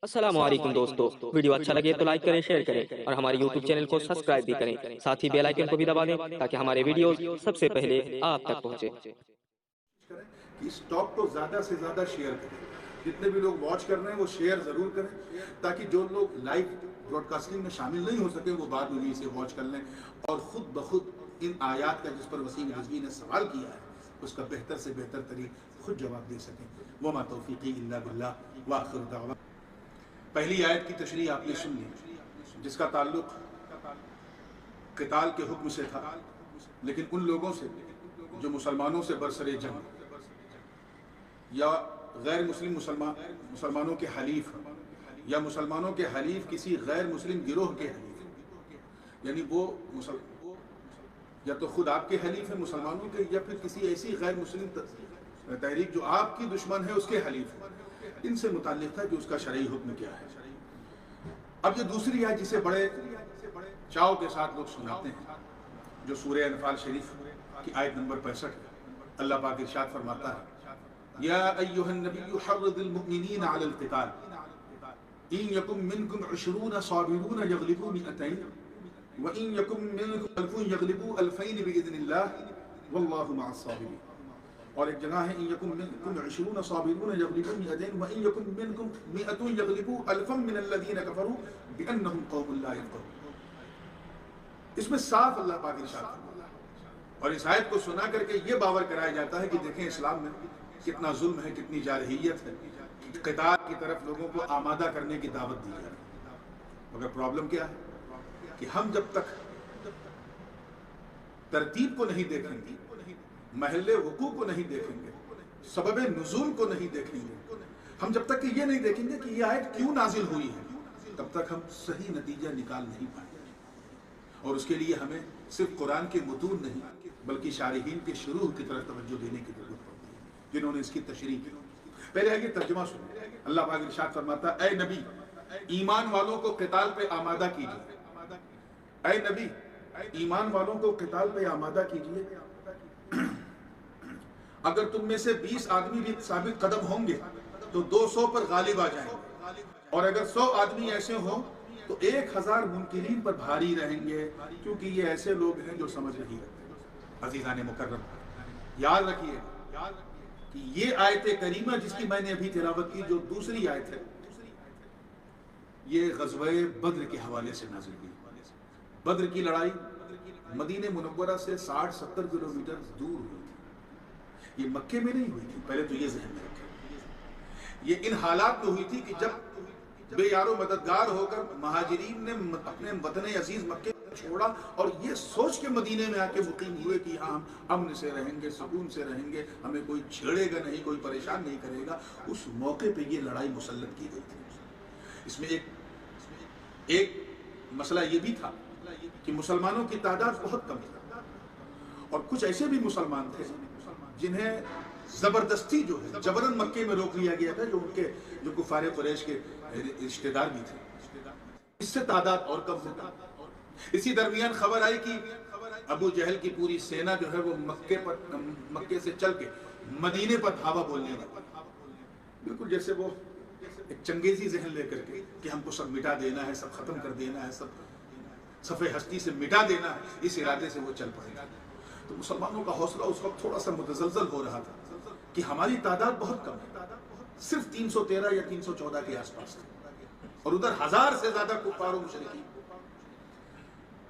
अस्सलामु अलैकुम दोस्तों। वीडियो अच्छा लगे तो लाइक करें, शेयर करें और हमारे यूट्यूब चैनल को सब्सक्राइब भी करें। साथ ही बेल आइकन को भी दबा दें ताकि हमारे वीडियोस सबसे पहले आप तक पहुंचे। करें कि इस टॉक को ज़्यादा से ज़्यादा शेयर करें। जितने भी लोग वॉच कर रहे हैं वो शेयर ज़रूर करें, ताकि जो लोग लाइव ब्रॉडकास्टिंग में शामिल नहीं हो सके वो बाद में भी इसे वॉच कर लें और ख़ुद ब खुद इन आयात का जिस पर वसीम रिजवी ने सवाल किया है उसका बेहतर से बेहतर तरीक खुद जवाब दे सकें। वमा तौफ़ीक़ी इल्ला बिल्लाह व आखिर दावा। पहली आयत की तशरीह आपने सुन ली, जिसका ताल्लुक क़िताल के हुक्म से था, लेकिन उन लोगों से जो मुसलमानों से बरसरे जंग या गैर मुस्लिम मुसलमानों के हलीफ या मुसलमानों के हलीफ किसी गैर मुस्लिम गिरोह के हलीफ, यानी वो या तो खुद आपके हलीफ है मुसलमानों के या फिर किसी ऐसी गैर मुस्लिम तहरीक जो आपकी दुश्मन है उसके हलीफ है, इनसे मुताल्लिक था कि उसका शरई हुक्म क्या है। अब ये दूसरी आयत जिसे बड़े चाव के साथ लोग सुनाते हैं, जो सूरह अनफाल शरीफ की आयत नंबर 65 है। अल्लाह पाक इरशाद फरमाता है, या अय्युहन नबिय्यु हर्रिदिल मुमिनीन अलल क़िताल इन यकुम मिनकुम 20 साबिरून यग़लिबू मिअतैन व इन यकुम मिनकुम अल्फुन यग़लिबू अल्फैन बिइज़्निल्लाह वल्लाहु मअस साबिरीन। और एक जगह है, इन यकुम मिनकुम 20 साबिरून यग़लिबू मिअतैन व इन यकुम मिनकुम मिअतुन यग़लिबू अल्फम मिनल्लज़ीना कफ़रू बिअन्नहुम क़ौमुन ला यफ़क़हून। इसमें साफ अल्लाह पाक इरशाद फरमाता है और इस आयत को सुना करके ये बावर कराया जाता है कि देखें इस्लाम में कितना जुल्म है, कितनी जारहियत है, क़िताल की तरफ लोगों को आमादा करने की दावत दी जाती है। मगर प्रॉब्लम क्या है कि हम जब तक तरतीब को नहीं देखेंगे, महल्ले वक़ू को नहीं देखेंगे, सबब नुज़ूल को नहीं देखेंगे, हम जब तक ये नहीं देखेंगे कि ये आयत क्यों नाजिल हुई है, तब तक हम सही नतीजा निकाल नहीं पाएंगे। और उसके लिए हमें सिर्फ कुरान के मुतून नहीं बल्कि शारिहीन के शुरूह की तरफ तवज्जो देने की जरूरत पड़ती है जिन्होंने इसकी तशरीह की। पहले आगे तर्जुमा सुनो। अल्लाह पाक इरशाद फरमाता है, ऐ नबी ईमान वालों को क़िताल पे आमादा कीजिए। ऐ नबी ईमान वालों को क़िताल पे आमादा कीजिए। अगर तुम में से 20 आदमी भी साबित कदम होंगे तो 200 पर गालिब आ जाएंगे, और अगर 100 आदमी ऐसे हों तो 1000 मुनकिरीन पर भारी रहेंगे, क्योंकि ये ऐसे लोग हैं जो समझ नहीं रखते। अज़ीज़ान मुकर्रम, याद रखिए कि ये आयत करीमा जिसकी मैंने अभी तिलावत की, जो दूसरी आयत है, ये ग़ज़वे बद्र के हवाले से नाज़िल हुई। बद्र की लड़ाई मदीने मुनव्वरा से 60-70 किलोमीटर दूर हुई थी। ये मक्के में नहीं हुई थी, पहले तो ये ज़हन में रखें। ये इन हालात में हुई थी कि जब बेयारो मददगार होकर महाजिरीन ने अपने वतन अजीज मक्के छोड़ा और ये सोच के मदीने में आके मुकीम हुए कि यहाँ हम अमन से रहेंगे, सुकून से रहेंगे, हमें कोई छेड़ेगा नहीं, कोई परेशान नहीं करेगा, उस मौके पे ये लड़ाई मुसल्लत की गई थी। इसमें एक मसला ये भी था कि मुसलमानों की तादाद बहुत कम थी और कुछ ऐसे भी मुसलमान थे जिन्हें जबरदस्ती जो है जबरन मक्के में रोक लिया गया था, जो कुफारे कुरैश के रिश्तेदार भी थे। इससे तादाद और कम होगा। इसी दरमियान खबर आई कि अबू जहल की पूरी सेना जो है वो मक्के से चल के मदीने पर धावा बोलने लगी, बिल्कुल जैसे वो एक चंगेजी जहन लेकर के कि हमको सब मिटा देना है, सब खत्म कर देना है, सब सफ़े हस्ती से मिटा देना है, इस इरादे से वो चल पड़े। तो मुसलमानों का हौसला उस वक्त थोड़ा सा मुतज़लज़ल हो रहा था कि हमारी तादाद बहुत कम है, सिर्फ 313 या 314 के आसपास थे और उधर 1000 से ज्यादा कुफार और मुशरिकीन।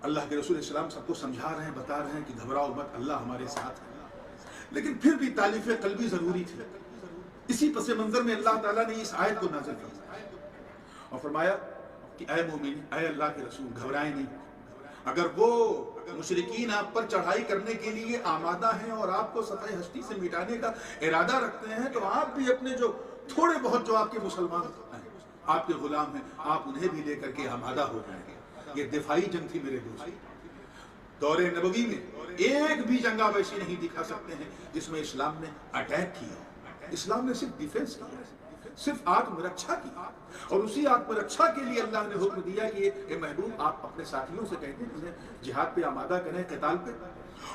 अल्लाह के रसूल इस्लाम सबको समझा रहे हैं, बता रहे हैं कि घबराओ मत, अल्लाह हमारे साथ है। लेकिन फिर भी तालीफ़ क़ल्बी जरूरी थी। इसी पस मंजर में अल्लाह ताला ने इस आयत को नाज़िल फरमाया और फरमाया कि ऐ मोमिन, ऐ अल्लाह के रसूल, घबराएं नहीं। अगर वो मुशरिकीन आप पर चढ़ाई करने के लिए आमादा हैं और आपको सफ़े हस्ती से मिटाने का इरादा रखते हैं, तो आप भी अपने जो थोड़े बहुत जो आपके मुसलमान हैं, आपके गुलाम हैं, आप उन्हें भी लेकर के आमादा हो जाएंगे। ये दिफाई जंग थी मेरे दोस्त। दौरे नबवी में एक भी जंग आप ऐसी नहीं दिखा सकते हैं जिसमें इस्लाम ने अटैक किया। इस्लाम ने सिर्फ डिफेंस किया, सिर्फ आत्मरक्षा की, और उसी आत्मरक्षा के लिए अल्लाह ने हुक्म दिया कि ए महबूब, आप अपने साथियों से कहते हैं उन्हें जिहाद पे आमादा करें, क़िताल पे,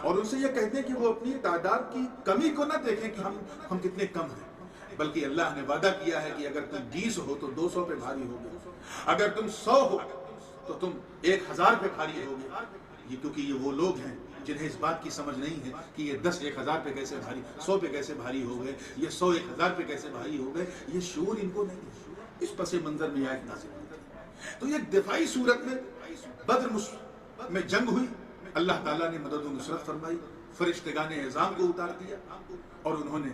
और उनसे ये कहते हैं कि वो अपनी तादाद की कमी को ना देखें कि हम कितने कम हैं। بلکہ اللہ نے وعدہ کیا ہے کہ اگر تم 20 ہو تو 200 پہ بھاری ہوگے، اگر تم 100 ہو تو تم 1000 پہ بھاری ہوگے۔ یہ کیونکہ یہ وہ لوگ ہیں جنہیں اس بات کی سمجھ نہیں ہے کہ یہ 10 1000 پہ کیسے بھاری، 100 پہ کیسے بھاری ہو گئے، یہ 100 1000 پہ کیسے بھاری ہو گئے، یہ شعور ان کو نہیں ہے۔ اس پس منظر میں آیت نازل ہوئی تھی۔ تو یہ دفاعی صورت میں بدر میں جنگ ہوئی، اللہ تعالیٰ نے مدد و نصرت فرمائی، فرشتگان اعظام کو اتار دیا، اور انہوں نے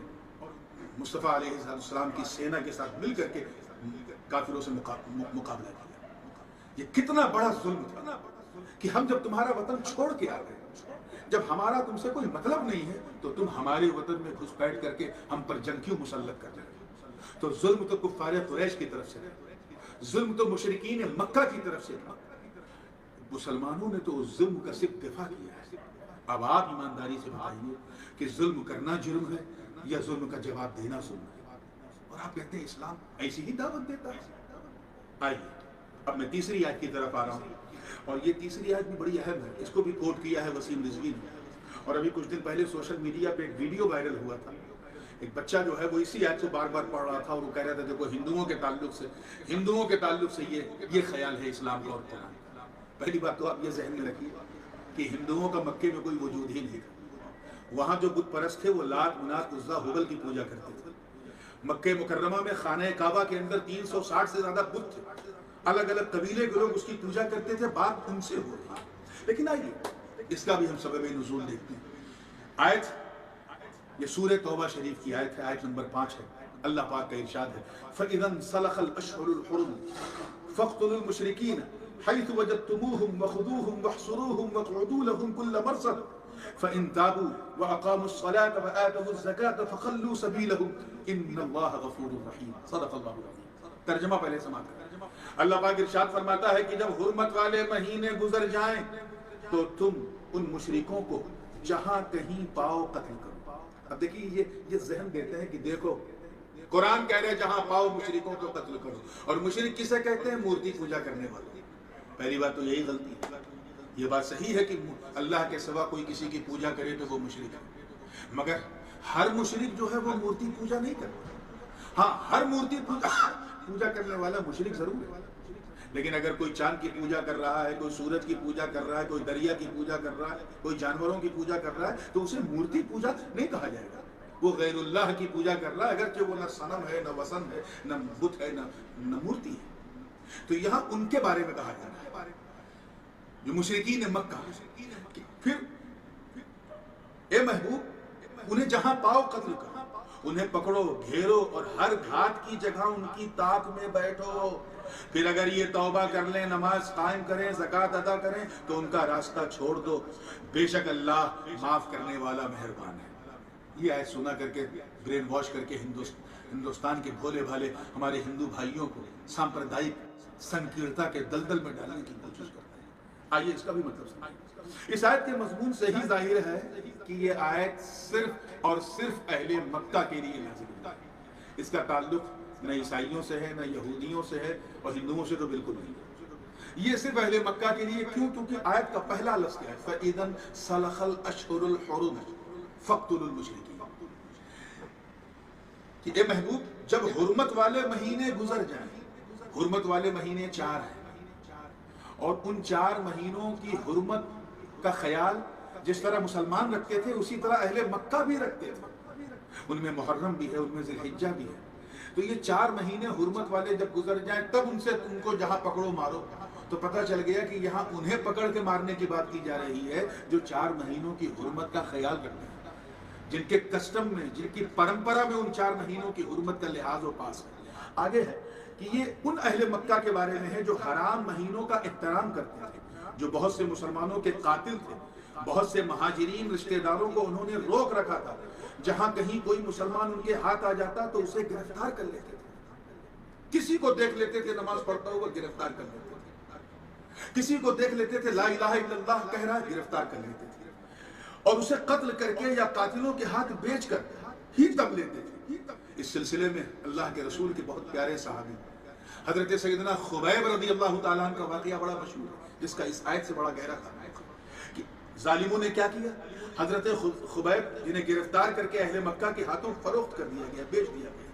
مصطفیٰ علیہ السلام کی سینا کے ساتھ مل کر کے کافروں سے مقابلہ کیا۔ یہ کتنا بڑا ظلم تھا کہ ہم جب تمہارا وطن چھوڑ کے آ گئے، جب ہمارا تم سے کوئی مطلب نہیں ہے، تو تم ہمارے وطن میں گھس بیٹھ کر کے ہم پر جنگ کیوں مسلط کر رہے ہو؟ تو ظلم تو کفار قریش کی طرف سے ہے، ظلم تو مشرکین مکہ کی طرف سے تھا۔ مسلمانوں نے تو اس ظلم کا صرف دفاع کیا ہے۔ اب آپ ایمانداری سے بتائیے کہ ظلم کرنا جرم ہے یا ظلم کا جواب دینا ظلم ہے؟ اور آپ کہتے ہیں اسلام ایسی ہی دعوت دیتا ہے۔ آئیے اب میں تیسری آیت کی طرف آ رہا ہوں، اور یہ تیسری آیت بھی بڑی اہم ہے، اس کو بھی کوٹ کیا ہے وسیم رضوی نے۔ اور ابھی کچھ دن پہلے سوشل میڈیا پہ ایک ویڈیو وائرل ہوا تھا، ایک بچہ جو ہے وہ اسی آیت کو بار بار پڑھ رہا تھا، اور وہ کہہ رہا تھا دیکھو ہندوؤں کے تعلق سے یہ خیال ہے اسلام کا اور قرآن۔ پہلی بات تو آپ یہ ذہن میں رکھیے کہ ہندوؤں کا مکے میں کوئی وجود ہی نہیں تھا۔ وہاں جو بت پرست تھے وہ لات، منات، عزا، ہبل کی پوجا کرتے تھے۔ مکہ مکرمہ میں خانہ کعبہ کے اندر 360 سے زیادہ بت تھے، الگ الگ قبیلے کے لوگ اس کی پوجا کرتے تھے، بات ان سے ہو رہی ہے۔ لیکن آئیے اس کا بھی ہم سبب نزول دیکھتے ہیں۔ آیت یہ سورہ توبہ شریف کی آیت ہے، آیت نمبر 5 ہے۔ اللہ پاک کا ارشاد ہے فَإِذَا انْسَلَخَ الْأَشْهُرُ الْحُرُمُ فَاقْتُلُوا الْمُشْرِكِينَ حَيْثُ وَجَدتُّمُوهُمْ وَخُذُوهُمْ وَاحْصُرُوهُمْ وَاقْعُدُوا لَهُمْ كُلَّ مَرْصَدٍ فَإِنْ تَابُوا وَأَقَامُوا الصَّلَاةَ وَآتَوُا الزَّكَاةَ فَخَلُّوا سَبِيلَهُمْ إِنَّ اللَّهَ غَفُورٌ رَحِيمٌ۔ صدق اللہ العظیم۔ ترجمہ پہلے سماعت کریں۔ اللہ پاک ارشاد فرماتا ہے کہ جب حرمت والے مہینے گزر جائیں تو تم ان مشرکوں کو جہاں کہیں پاؤ قتل کرو۔ اب دیکھیے یہ ذہن دیتے ہیں کہ دیکھو قرآن کہہ رہے جہاں پاؤ مشرکوں کو قتل کرو، اور مشرک کسے کہتے ہیں؟ مورتی پوجا کرنے والے۔ پہلی بات تو یہی غلطی ہے۔ یہ بات صحیح ہے کہ اللہ کے سوا کوئی کسی کی پوجا کرے تو وہ مشرک ہے، مگر ہر مشرک جو ہے وہ مورتی پوجا نہیں کرتا۔ ہاں ہر مورتی پوجا کرنے والا مشرک ضرور ہے، لیکن اگر کوئی چاند کی پوجا کر رہا ہے، کوئی سورج کی پوجا کر رہا ہے، کوئی دریا کی پوجا کر رہا ہے، کوئی جانوروں کی پوجا کر رہا ہے، تو اسے مورتی پوجا نہیں کہا جائے گا۔ وہ غیر اللہ کی پوجا کر رہا ہے، اگرچہ وہ نہ صنم ہے، نہ وثن ہے، نہ بت ہے، نہ مورتی ہے۔ تو یہاں ان کے بارے میں کہا جا رہا ہے جو مشرکین مکہ۔ پھر اے محبوب انہیں جہاں پاؤ قتل کرو، انہیں پکڑو، گھیرو، اور ہر گھاٹ کی جگہ ان کی طاق میں بیٹھو۔ پھر اگر یہ توبہ کر لیں، نماز قائم کریں، زکوٰۃ ادا کریں تو ان کا راستہ چھوڑ دو، بے شک اللہ معاف کرنے والا مہربان ہے۔ یہ آیت سنا کر کے برین واش کر کے ہندوستان کے بھولے بھالے ہمارے ہندو بھائیوں کو سامپردائک سنکیرتا کے دلدل میں ڈالنے کی کوشش کرتے ہیں۔ آئیے اس کا بھی مطلب سمجھیں۔ اس آیت کے مضمون سے ہی ظاہر ہے کہ یہ آیت صرف اور صرف اہل مکہ کے لیے نازل ہے۔ اس کا تعلق نہ عیسائیوں سے ہے، نہ یہودیوں سے ہے، اور ہندوؤں سے تو بالکل نہیں۔ یہ صرف اہل مکہ کے لیے، کیوں؟ کیونکہ آیت کا پہلا لفظ کیا ہے؟ فَإِذَا انْسَلَخَ الْأَشْهُرُ الْحُرُمُ فَاقْتُلُوا الْمُشْرِكِينَ۔ کہ اے محبوب جب حرمت والے مہینے گزر جائیں، حرمت والے مہینے 4 ہیں، اور ان 4 مہینوں کی حرمت کا خیال جس طرح مسلمان رکھتے تھے اسی طرح اہل مکہ بھی رکھتے تھے۔ ان میں محرم بھی ہے، ان میں ذی الحجہ بھی ہے۔ تو یہ 4 مہینے حرمت والے جب گزر جائیں تب ان سے تم کو جہاں پکڑو مارو۔ تو پتہ چل گیا کہ یہاں انہیں پکڑ کے مارنے کی بات کی جا رہی ہے جو 4 مہینوں کی حرمت کا خیال رکھتے ہیں، جن کے کسٹم میں، جن کی پرمپرا میں ان 4 مہینوں کی حرمت کا لحاظ و پاس ہے۔ آگے ہے کہ یہ ان اہل مکہ کے بارے میں ہے جو حرام مہینوں کا احترام کرتے تھے، جو بہت سے مسلمانوں کے قاتل تھے، بہت سے مہاجرین رشتہ داروں کو انہوں نے روک رکھا تھا، جہاں کہیں کوئی مسلمان ان کے ہاتھ آ جاتا تو اسے گرفتار کر لیتے تھے۔ کسی کو دیکھ لیتے تھے نماز پڑھتا ہوا گرفتار کر لیتے تھے، کسی کو دیکھ لیتے تھے لا الہ الا اللہ کہہ رہا ہے گرفتار کر لیتے تھے، اور اسے قتل کر کے یا قاتلوں کے ہاتھ بیچ کر ہی تب لیتے تھے۔ اس سلسلے میں اللہ کے رسول کے بہت پیارے صحابی حضرت سیدنا خبیب رضی اللہ تعالیٰ عنہ کا واقعہ بڑا مشہور ہے، جس کا اس آیت سے بڑا گہرا تعلق ہے کہ ظالموں نے کیا کیا۔ حضرت خبیب جنہیں گرفتار کر کے اہل مکہ کے ہاتھوں فروخت کر دیا گیا، بیچ دیا گیا،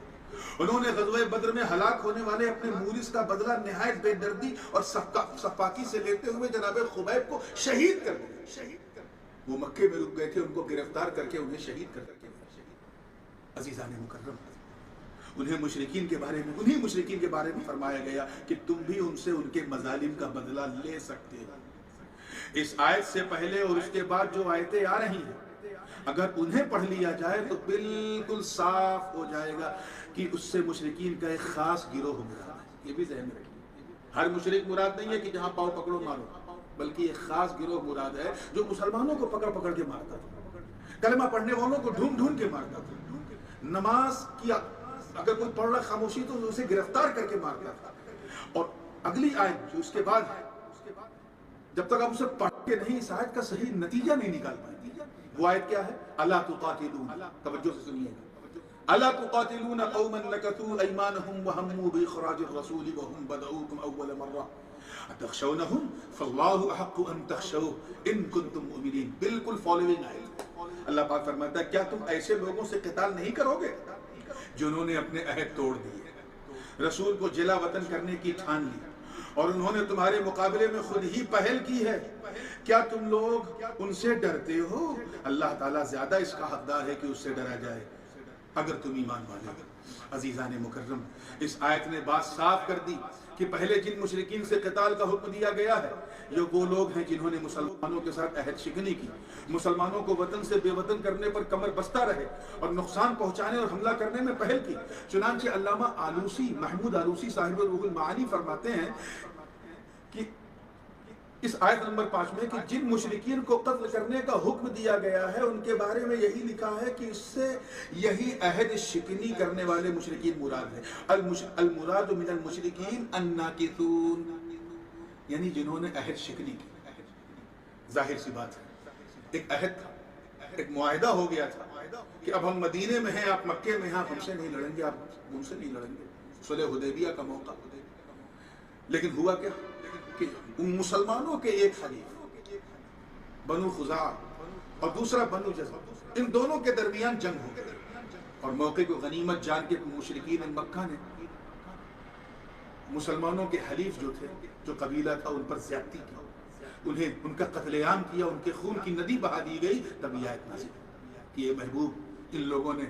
انہوں نے غزوہ بدر میں ہلاک ہونے والے اپنے مورث کا بدلہ نہایت بے دردی اور سفاکی سے لیتے ہوئے جناب خبیب کو شہید کر دیا۔ وہ مکے میں رک گئے تھے، ان کو گرفتار کر کے انہیں شہید کر کے عزیزان مکرم، انہیں مشرکین کے بارے میں فرمایا گیا کہ تم بھی ان سے ان کے مظالم کا بدلہ لے سکتے ہو۔ اس آیت سے پہلے اور اس کے بعد جو آیتیں آ رہی ہیں، اگر انہیں پڑھ لیا جائے تو بالکل صاف ہو جائے گا کہ اس سے مشرکین کا ایک خاص گروہ مراد ہے۔ یہ بھی ذہن میں رکھیے، ہر مشرک مراد نہیں ہے کہ جہاں پاؤ پکڑو مارو، بلکہ ایک خاص گروہ مراد ہے جو مسلمانوں کو پکڑ پکڑ کے مارتا تھا، کلمہ پڑھنے والوں کو ڈھونڈ ڈھونڈ کے مارتا تھا، نماز کی اگر کوئی پڑھ رہا خاموشی تو اسے گرفتار کر کے مارتا تھا۔ اور اگلی آیت جو اس کے بعد ہے، جب تک آپ اسے پڑھ کے نہیں اس آیت کا صحیح نتیجہ نہیں نکال پائیں گے، وہ آیت کیا ہے؟ الا تقاتلون، توجہ سے سنیے گا، الا تقاتلون قوما نكثوا ايمانهم وهموا باخراج الرسول وهم بدؤوكم اول مره اتخشونهم فالله احق ان تخشوه ان كنتم مؤمنين۔ بالکل فالوئنگ آیت اللہ پاک فرماتا ہے کیا تم ایسے لوگوں سے قتال نہیں کرو گے جنہوں نے اپنے عہد توڑ دیے، رسول کو جلا وطن کرنے کی ٹھان لی، اور انہوں نے تمہارے مقابلے میں خود ہی پہل کی ہے؟ کیا تم لوگ ان سے ڈرتے ہو؟ اللہ تعالیٰ زیادہ اس کا حقدار ہے کہ اس سے ڈرا جائے اگر تم ایمان والے ہو۔ عزیزان مکرم، اس آیت نے بات صاف کر دی کہ پہلے جن مشرکین سے قتال کا حکم دیا گیا ہے یہ وہ لوگ ہیں جنہوں نے مسلمانوں کے ساتھ عہد شکنی کی، مسلمانوں کو وطن سے بے وطن کرنے پر کمر بستہ رہے اور نقصان پہنچانے اور حملہ کرنے میں پہل کی۔ چنانچہ علامہ آلوسی، محمود آلوسی صاحب روح المعانی فرماتے ہیں کہ اس آیت نمبر 5 میں کہ جن مشرکین کو قتل کرنے کا حکم دیا گیا ہے ان کے بارے میں یہی لکھا ہے کہ اس سے یہی عہد شکنی کرنے والے مشرکین مراد ہیں۔ المراد من المشرکین الناکثون، یعنی جنہوں نے عہد شکنی کی۔ ظاہر سی بات ہے، ایک عہد تھا، ایک معاہدہ ہو گیا تھا کہ اب ہم مدینے میں ہیں، آپ مکے میں ہیں، آپ ہم سے نہیں لڑیں گے، آپ ان سے نہیں لڑیں گے، صلح حدیبیہ کا موقع۔ لیکن ہوا کیا کہ مسلمانوں کے ایک حلیف بنو خزاعہ اور دوسرا بنو جزع، ان دونوں کے درمیان جنگ ہو گئی، اور موقع کو غنیمت جان کے مشرکین مکہ نے مسلمانوں کے حلیف جو تھے، جو قبیلہ تھا، ان پر زیادتی کی، انہیں ان کا قتل عام کیا، ان کے خون کی ندی بہا دی گئی۔ تب یہ آیت نازل کہ یہ محبوب، ان لوگوں نے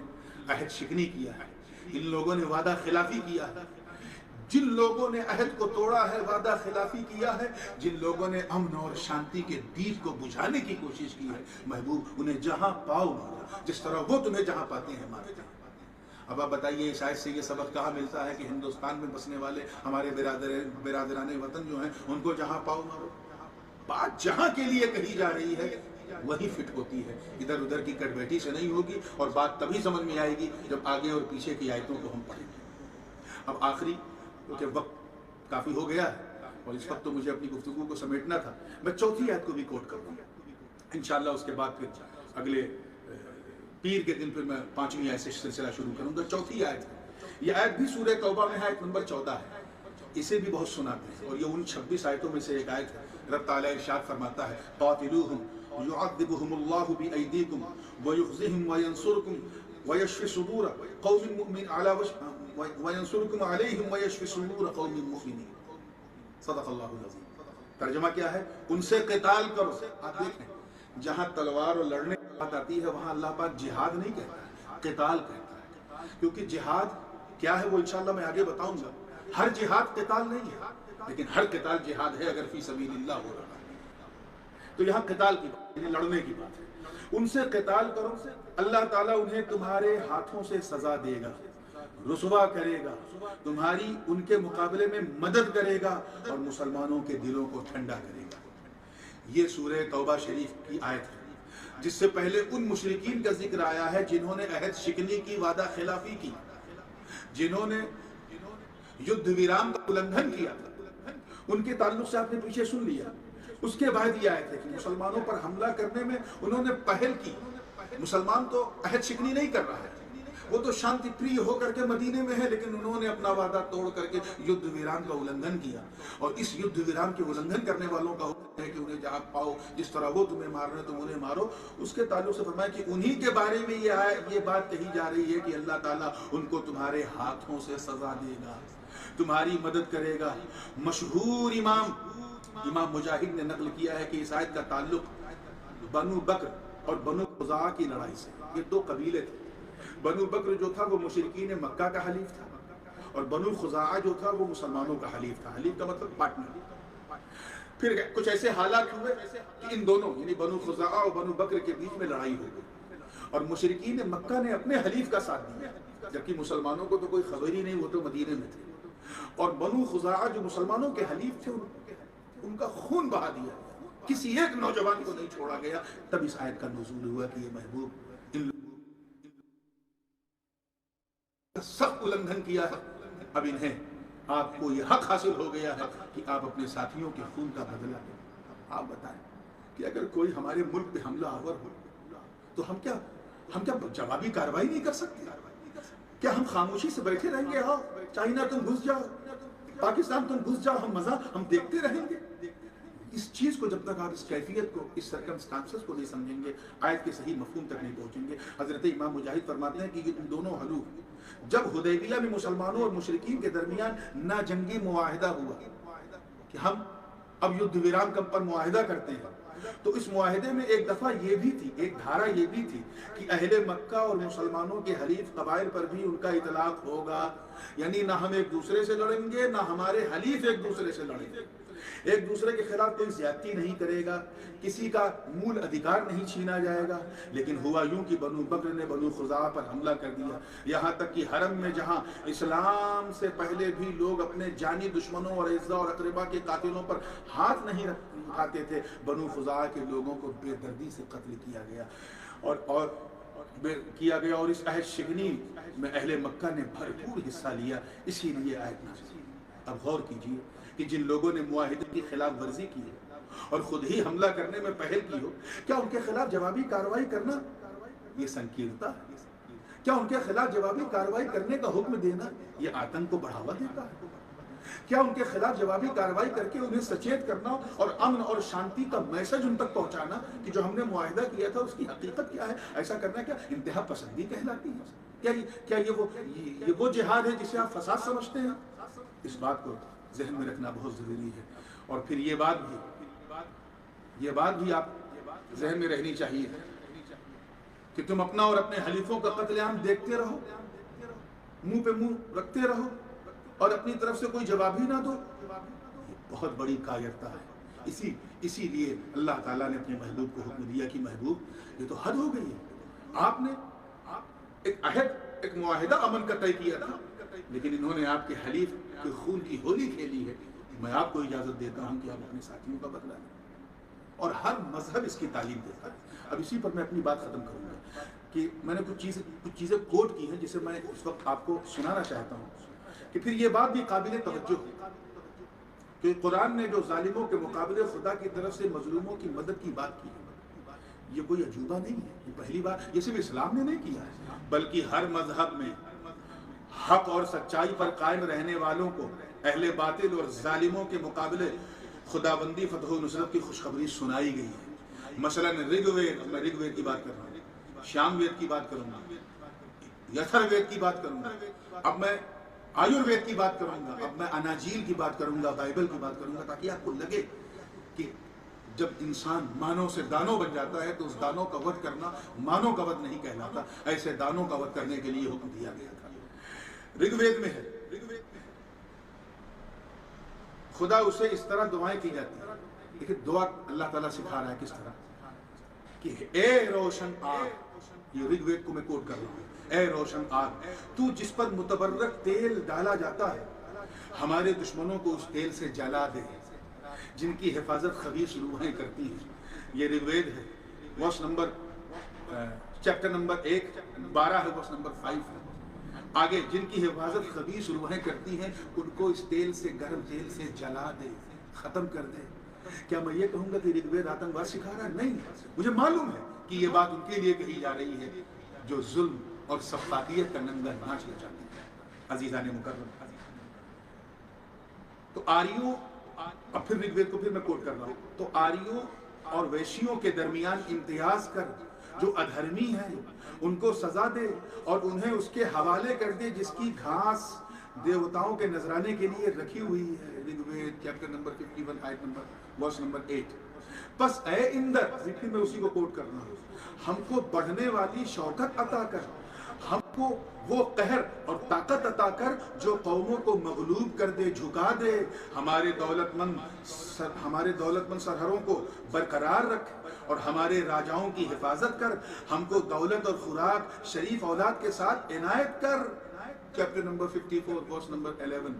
عہد شکنی کیا ہے، ان لوگوں نے وعدہ خلافی کیا ہے، جن لوگوں نے عہد کو توڑا ہے، وعدہ خلافی کیا ہے، جن لوگوں نے امن اور شانتی کے دیپ کو بجھانے کی کوشش کی ہے، محبوب انہیں جہاں پاؤ مارو، جس طرح وہ تمہیں جہاں پاتے ہیں مارتے ہیں۔ اب آپ بتائیے اس آیت سے یہ سبق کہاں ملتا ہے کہ ہندوستان میں بسنے والے ہمارے برادران وطن جو ہیں ان کو جہاں پاؤ مارو؟ بات جہاں کے لیے کہی جا رہی ہے وہی فٹ ہوتی ہے، ادھر ادھر کی کٹ بیٹھی سے نہیں ہوگی، اور بات تبھی سمجھ میں آئے گی جب آگے اور پیچھے کی آیتوں کو ہم پڑھیں گے۔ اب آخری، کیونکہ وقت کافی ہو گیا ہے اور اس وقت تو مجھے اپنی گفتگو کو سمیٹنا تھا، میں چوتھی آیت کو بھی کوٹ کروں گا انشاءاللہ۔ اس کے بعد پھر اگلے پیر کے دن پھر میں 5ویں آیت سے سلسلہ شروع کروں گا۔ چوتھی آیت، یہ آیت بھی سورہ توبہ میں ہے، آیت نمبر 14 ہے، اسے بھی بہت سناتے ہیں، اور یہ ان 26 آیتوں میں سے ایک آیت ہے۔ رب تعالیٰ ارشاد فرماتا ہے قاتلوہم یعذبہم اللہ بایدیکم ویخزہم وینصرکم ویشفی صدور قوم مؤمن وینصرکم علیہم ویشفی صدور قوم مؤمنین۔ صدق اللہ العظیم۔ ترجمہ کیا ہے؟ ان سے قتال کرو۔ آپ دیکھیں جہاں تلوار اور لڑنے کی بات آتی ہے وہاں اللہ پاک جہاد نہیں کہتا ہے، قتال کہتا ہے، کیونکہ جہاد کیا ہے وہ انشاءاللہ میں آگے بتاؤں گا۔ ہر جہاد قتال نہیں ہے، لیکن ہر قتال جہاد ہے اگر فی سبیل اللہ ہو رہا ہے۔ تو یہاں قتال کی بات، یعنی لڑنے کی بات ہے۔ ان سے قتال کرو، اللہ تعالیٰ انہیں تمہارے ہاتھوں سے سزا دے گا، رسوا کرے گا، تمہاری ان کے مقابلے میں مدد کرے گا اور مسلمانوں کے دلوں کو ٹھنڈا کرے گا۔ یہ سورہ توبہ شریف کی آیت ہے جس سے پہلے ان مشرکین کا ذکر آیا ہے جنہوں نے عہد شکنی کی، وعدہ خلافی کی، جنہوں نے یدھ ویرام کا النگھن کیا تھا، ان کے تعلق سے آپ نے پیچھے سن لیا۔ اس کے بعد یہ آیت ہے کہ مسلمانوں پر حملہ کرنے میں انہوں نے پہل کی۔ مسلمان تو عہد شکنی نہیں کر رہا ہے، وہ تو शांति प्रिय होकर के मदीने में है, लेकिन उन्होंने अपना वादा तोड़ करके युद्ध विराम का उल्लंघन किया। और इस युद्ध विराम के उल्लंघन करने वालों का हुक्म है कि उन्हें जहां पाओ, जिस तरह वो तुम्हें मार रहे हो तुम उन्हें मारो। उसके ताल्लुक से फरमाया कि उन्हीं के बारे में ये बात कही जा रही है कि अल्लाह ताला उनको तुम्हारे हाथों से सजा देगा, तुम्हारी मदद करेगा। मशहूर इमाम मुजाहिद ने नकल किया है कि इस आयत का ताल्लुक बनु बकर और बनु खुज़ा की लड़ाई से। ये दो कबीले थे। बनु बकर जो था वो मुशरिकीन मक्का का हलीफ था, और बनु खुज़ा जो था वो मुसलमानों का हलीफ था। हलीफ का मतलब पार्टनर। फिर कुछ ऐसे हालात हुए कि इन दोनों यानी बनु खुज़ा और बनु बकर के बीच में लड़ाई हो गई, और मुशरिकीन मक्का ने अपने हलीफ का साथ दिया, जबकि मुसलमानों को तो कोई खबर ही नहीं, वो तो मदीने में थे। और बनु खुज़ा जो मुसलमानों के हलीफ थे उनका खून बहा दिया, किसी एक नौजवान को नहीं छोड़ा गया। तब इस आयत का नुज़ूल हुआ कि ये महबूब इन सख्त उल्लंघन किया है, अब इन्हें आपको ये हक हासिल हो गया है कि आप अपने साथियों के खून का बदला लें। आप बताएं कि अगर कोई हमारे मुल्क पे हमला आवर हो तो हम क्या जवाबी कार्रवाई नहीं कर सकते? क्या हम खामोशी से बैठे रहेंगे? हाँ, चाइना तुम घुस जाओ, पाकिस्तान तुम घुस जाओ, हम देखते रहेंगे? इस चीज को जब तक आप इस कैफियत को, इस सर्कमस्टांसेस को नहीं समझेंगे, आयत के सही मफहूम तक नहीं पहुंचेंगे। हजरत इमाम मुजाहिद फरमाते हैं कि ये दोनों हलूफ जब हुदैबिया में मुसलमानों और मुशरिकीन के दरमियान ना जंगी मुआहिदा हुआ कि हम अब युद्ध विराम पर मुआहिदा करते हैं, तो इस मुआहिदे में एक दफा ये भी थी, एक धारा ये भी थी कि अहले मक्का और मुसलमानों के हलीफ कबाइल पर भी उनका इतलाक होगा, यानी ना हम एक दूसरे से लड़ेंगे, ना हमारे हलीफ एक दूसरे से लड़ेंगे, एक दूसरे के खिलाफ कोई ज्यादती नहीं करेगा, किसी का मूल अधिकार नहीं छीना जाएगा। लेकिन हुआ यूं कि बनु बकर ने बनु खुज़ा पर हमला कर दिया, यहाँ तक कि हरम में जहाँ इस्लाम से पहले भी लोग अपने जानी दुश्मनों और इज़्ज़ा और अक़रबा के कातिलों पर हाथ नहीं उठाते थे, बनु खुज़ा के लोगों को बेदर्दी से कत्ल किया गया और इस अहद शिकनी में अहले मक्का ने भरपूर हिस्सा लिया। इसीलिए आयत नाज़िल। अब गौर कीजिए कि जिन लोगों ने मुआहिदे की खिलाफ वर्जी की है और खुद ही हमला करने में पहल की हो, क्या उनके खिलाफ जवाबी कार्रवाई करना ये संकीर्णता है? क्या उनके खिलाफ जवाबी कार्रवाई करने का हुक्म देना ये आतंक को बढ़ावा देता है? क्या उनके खिलाफ जवाबी कार्रवाई करके उन्हें सचेत करना और अमन और शांति का मैसेज उन तक पहुंचाना कि जो हमने मुआहिदा किया था उसकी हकीकत क्या है, ऐसा करना क्या इंतहा पसंदी कहलाती है? क्या ये वो जिहाद है जिसे आप फसाद समझते हैं? इस बात को ज़हन में रखना बहुत ज़रूरी है। और फिर ये बात भी आप ज़हन में रहनी चाहिए कि तुम अपना और अपने हलीफों का कत्लेआम देखते रहो, मुंह पे मुंह रखते रहो और अपनी तरफ से कोई जवाब ही ना दो, ये बहुत बड़ी कायरता है। इसीलिए अल्लाह ताला ने अपने महबूब को हुक्म दिया कि महबूब ये तो हद हो गई है, आपने एक अहद, एक मुआहिदा अमन का तय किया था, लेकिन इन्होंने आपके हलीफ के खून की होली खेली है। मैं आपको इजाजत देता हूं कि आप अपने साथियों का बदला लें, और हर मजहब इसकी तालीम देता है। अब इसी पर मैं अपनी बात खत्म करूंगा कि मैंने कुछ चीजें कोट की हैं जिसे मैं इस वक्त आपको सुनाना चाहता हूं कि फिर ये बात भी काबिल तवज्जो है कि कुरान ने जो जालिमों के मुकाबले खुदा की तरफ से मजलूमों की मदद की बात की है, ये कोई अजूबा नहीं है, ये पहली बार, ये सिर्फ इस्लाम ने नहीं किया है, बल्कि हर मजहब में हक और सच्चाई पर कायम रहने वालों को अहले बातिल और जालिमों के मुकाबले खुदाबंदी फतह व नुसरत की खुशखबरी सुनाई गई है। मसलन ऋग्वेद, मैं ऋग्वेद की बात कर रहा हूँ, शामवेद की बात करूंगा, यथर्वेद की बात करूंगा, अब मैं आयुर्वेद की बात करूंगा, अब मैं अनाजील की बात करूंगा, बाइबल की बात करूंगा, ताकि आपको लगे कि जब इंसान मानव से दानव बन जाता है तो उस दानव का वध करना मानव का वध नहीं कहलाता। ऐसे दानव का वध करने के लिए हुक्म दिया गया था। ऋग्वेद में है, खुदा उसे इस तरह दुआएं की जाती है। देखिए दुआ अल्लाह ताला सिखा रहा है किस तरह कि ए रोशन आग, ये ऋग्वेद को मैं कोट कर रहा हूँ, ए रोशन आग, तू जिस पर मुतबर्रक तेल डाला जाता है हमारे दुश्मनों को उस तेल से जला दे जिनकी हिफाजत खबीस रूहें करती हैं। ये ऋग्वेद है, वर्स नंबर चैप्टर नंबर 1:12 है, वर्स नंबर 5 है। आगे, जिनकी हिफाजत खबीस रूहें करती हैं उनको इस तेल से, गर्म तेल से जला दे, खत्म कर दे। क्या मैं ये कहूंगा कि ऋग्वेद आतंकवाद सिखा रहा है? नहीं, मुझे मालूम है कि ये बात उनके लिए कही जा रही है जो जुल्म और सफ़ाकियत का नंगा नाच नचाते हैं। अजीज़ान मुकर्रम, तो आर्यों, अब फिर ऋग्वेद को फिर मैं कोट कर रहा हूँ, तो आर्यों और वैश्यों के दरमियान इम्तियाज कर, जो अधर्मी हैं उनको सजा दे और उन्हें उसके हवाले कर दे जिसकी घास देवताओं के नजराने के लिए रखी हुई है। ऋग्वेद चैप्टर नंबर 51 आयत नंबर वर्स नंबर 8। बस ऐ इंदर, मैं उसी को कोट कर रहा हूँ, हमको बढ़ने वाली शौकत अता कर, हमको वो कहर और ताकत अता कर जो कौमों को मगलूब कर दे, झुका दे, हमारे दौलतमंद सरहरों को बरकरार रख और हमारे राजाओं की हिफाजत कर, हमको दौलत और खुराक शरीफ औलाद के साथ इनायत कर। Chapter number 54 verse number 11।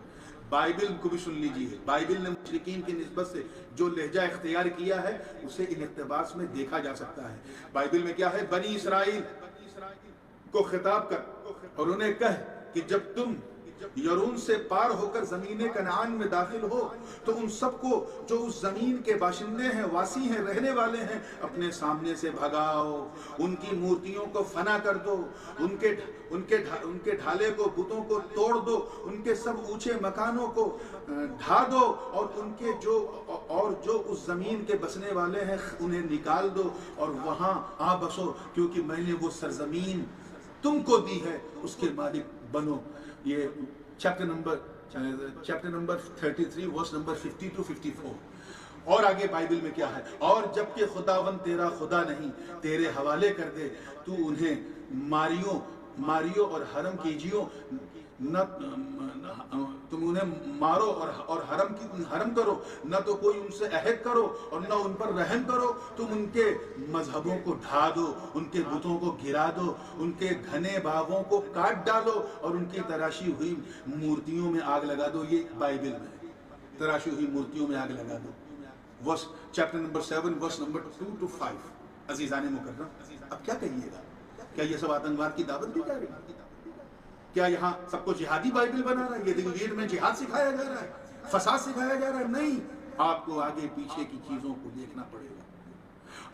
Bible को भी सुन लीजिए, बाइबल ने मुशरिकीन की निस्बत से जो लहजा इख्तियार किया है उसे इन इक़्तिबास में देखा जा सकता है। बाइबल में क्या है, बनी इसराइल को खिताब कर और उन्हें कह कि जब तुम यरून से पार होकर जमीन कनान में दाखिल हो तो उन सबको जो उस जमीन के बाशिंदे हैं, वासी हैं, रहने वाले हैं, अपने सामने से भगाओ, उनकी मूर्तियों को फना कर दो, उनके ढाले को, बुतों को तोड़ दो, उनके सब ऊंचे मकानों को ढा दो और जो उस जमीन के बसने वाले हैं उन्हें निकाल दो और वहां आ बसो, क्योंकि मैंने वो सरजमीन तुमको दी है, उसके मालिक बनो। ये chapter number 33 verse number 50 to 54। और आगे बाइबल में क्या है, और जबकि खुदावन तेरा खुदा नहीं तेरे हवाले कर दे, तू उन्हें मारियो और हरम कीजियो, न तुम उन्हें मारो और हरम करो, न तो कोई उनसे अहद करो और न उन पर रहम करो, तुम उनके मजहबों को ढा दो, उनके बुतों को गिरा दो, उनके घने बागों को काट डालो और उनकी तराशी हुई मूर्तियों में आग लगा दो। ये बाइबल में, तराशी हुई मूर्तियों में आग लगा दो। Verse chapter number 7 verse number 2 to 5। अजीजान मुकर्रम, अब क्या कहिएगा, क्या ये सब आतंकवाद की दावत दी जा रही है? क्या यहाँ सबको जिहादी बाइबल बना रहा है? ये ऋग्वेद में जिहाद सिखाया जा रहा है, फसाद सिखाया जा रहा है? नहीं, आपको आगे पीछे की चीजों को देखना पड़ेगा,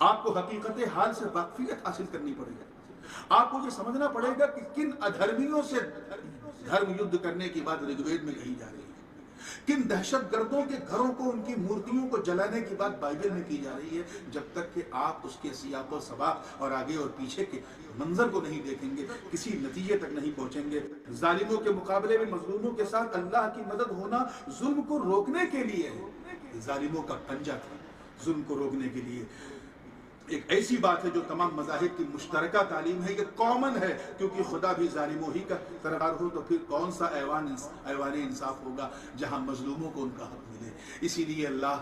आपको हकीकत हाल से वाकफियत हासिल करनी पड़ेगी, आपको ये समझना पड़ेगा कि किन अधर्मियों से धर्म युद्ध करने की बात ऋग्वेद में कही जा रही है, किन दहशतगर्दों के घरों को, उनकी मूर्तियों को जलाने की बात बाइबल में की जा रही है। जब तक कि आप उसके सियाक़ो सबाक़ और आगे और पीछे के मंजर को नहीं देखेंगे, किसी नतीजे तक नहीं पहुंचेंगे। जालिमों के मुकाबले में मजलूमों के साथ अल्लाह की मदद होना जुल्म को रोकने के लिए है। जालिमों का पंजा था जुल्म को रोकने के लिए। एक ऐसी बात है जो तमाम मज़ाहिब की मुश्तरका तालीम है, ये कॉमन है, क्योंकि खुदा भी जालिमों ही का तरफदार हो तो फिर कौन सा ऐवान इंसाफ होगा जहां मजलूमों को उनका हक मिले। इसीलिए अल्लाह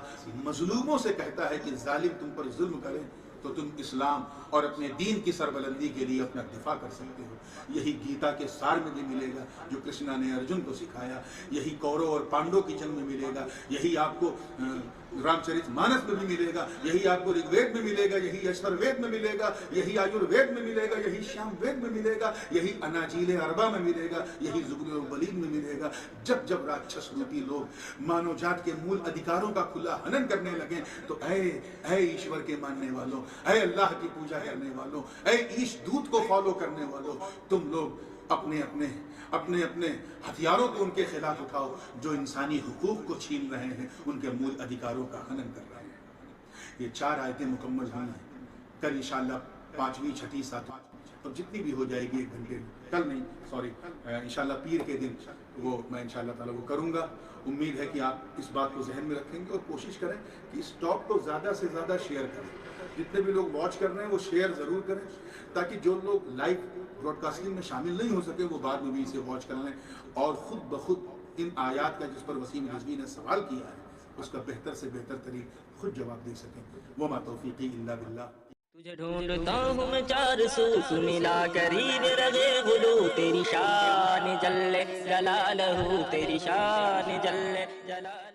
मजलूमों से कहता है कि जालिम तुम पर जुल्म करें तो तुम इस्लाम और अपने दीन की सरबलंदी के लिए अपना दिफा कर सकते हो। यही गीता के सार में भी मिलेगा जो कृष्णा ने अर्जुन को सिखाया, यही कौरव और पांडव की जंग में मिलेगा, यही आपको रामचरितमानस में भी मिलेगा, यही आपको ऋग्वेद में मिलेगा, यही अथर्ववेद में मिलेगा, यही आयुर्वेद में मिलेगा, यही सामवेद में मिलेगा, यही अनाजील अरबा में मिलेगा, यही ज़ुबुर वलीद में मिलेगा। जब जब राक्षस रूपी लोग मानव जात के मूल अधिकारों का खुला हनन करने लगे तो ऐ ईश्वर के मानने वालों, ऐ अल्लाह की पूजा करने वालों, ऐ ईश दूत को फॉलो करने वालों, तुम लोग अपने अपने हथियारों को उनके खिलाफ उठाओ जो इंसानी हुकूक को छीन रहे हैं, उनके मूल अधिकारों का हनन कर रहे हैं। ये 4 आयतें मुकम्मल हुई हैं। कल इंशाअल्लाह 5वीं 6ठी 7वीं तो जितनी भी हो जाएगी 1 घंटे, कल नहीं सॉरी इंशाअल्लाह पीर के दिन वो मैं इंशाअल्लाह ताला वो करूँगा। उम्मीद है कि आप इस बात को जहन में रखेंगे और कोशिश करें कि इस टॉक को ज़्यादा से ज़्यादा शेयर करें। जितने भी लोग वॉच कर रहे हैं वो शेयर ज़रूर करें, ताकि जो लोग लाइव ब्रॉडकास्टिंग में शामिल नहीं हो सके वो बाद में भी इसे वॉच कर लें और ख़ुद ब खुद इन आयात का जिस पर वसीम रिजवी ने सवाल किया है उसका बेहतर से बेहतर तरीक़ खुद जवाब दे सकें। वो मा तौफ़ीक़ी इल्ला बिल्लाह। तुझे ढूंढता हूँ मैं 4 सू मिला करीब रहे गुलू, तेरी शान जल्ले जलालहू, तेरी शान जल्ले जलाल।